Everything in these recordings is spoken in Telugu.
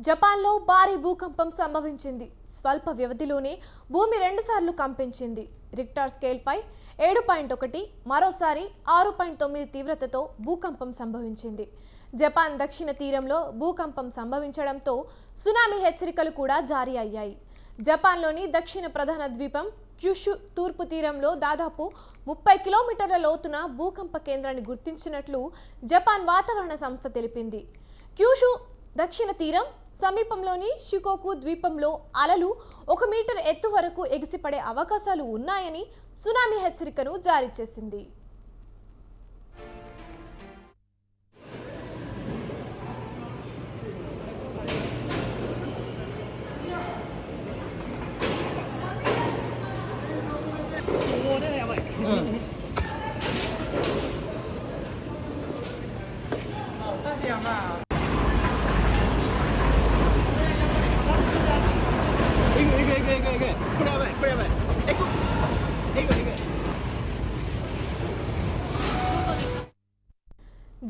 జపాన్లో భారీ భూకంపం సంభవించింది. స్వల్ప వ్యవధిలోనే భూమి 2 సార్లు కంపించింది. రిక్టర్ స్కేల్పై 7.1, మరోసారి 6.9 తీవ్రతతో భూకంపం సంభవించింది. జపాన్ దక్షిణ తీరంలో భూకంపం సంభవించడంతో సునామీ హెచ్చరికలు కూడా జారీ అయ్యాయి. జపాన్లోని దక్షిణ ప్రధాన ద్వీపం క్యూషు తూర్పు తీరంలో దాదాపు 30 కిలోమీటర్ల లోతున భూకంప కేంద్రాన్ని గుర్తించినట్లు జపాన్ వాతావరణ సంస్థ తెలిపింది. క్యూషు దక్షిణ తీరం సమీపంలోని షికోకు ద్వీపంలో అలలు 1 మీటర్ ఎత్తు వరకు ఎగిసిపడే అవకాశాలు ఉన్నాయని సునామీ హెచ్చరికను జారీ చేసింది.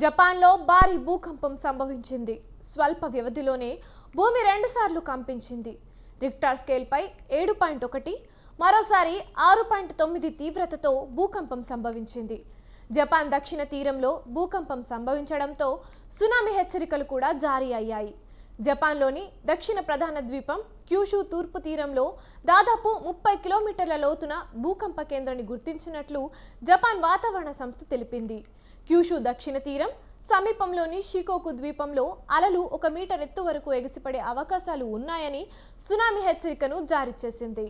జపాన్లో భారీ భూకంపం సంభవించింది. స్వల్ప వ్యవధిలోనే భూమి 2 సార్లు కంపించింది. రిక్టర్ స్కేల్పై 7.1, మరోసారి 6.9 తీవ్రతతో భూకంపం సంభవించింది. జపాన్ దక్షిణ తీరంలో భూకంపం సంభవించడంతో సునామీ హెచ్చరికలు కూడా జారీ అయ్యాయి. జపాన్లోని దక్షిణ ప్రధాన ద్వీపం క్యూషు తూర్పు తీరంలో దాదాపు 30 కిలోమీటర్ల లోతున భూకంప కేంద్రాన్ని గుర్తించినట్లు జపాన్ వాతావరణ సంస్థ తెలిపింది. క్యూషు దక్షిణ తీరం సమీపంలోని షికోకు ద్వీపంలో అలలు 1 మీటర్ ఎత్తు వరకు ఎగిసిపడే అవకాశాలు ఉన్నాయని సునామీ హెచ్చరికను జారీ చేసింది.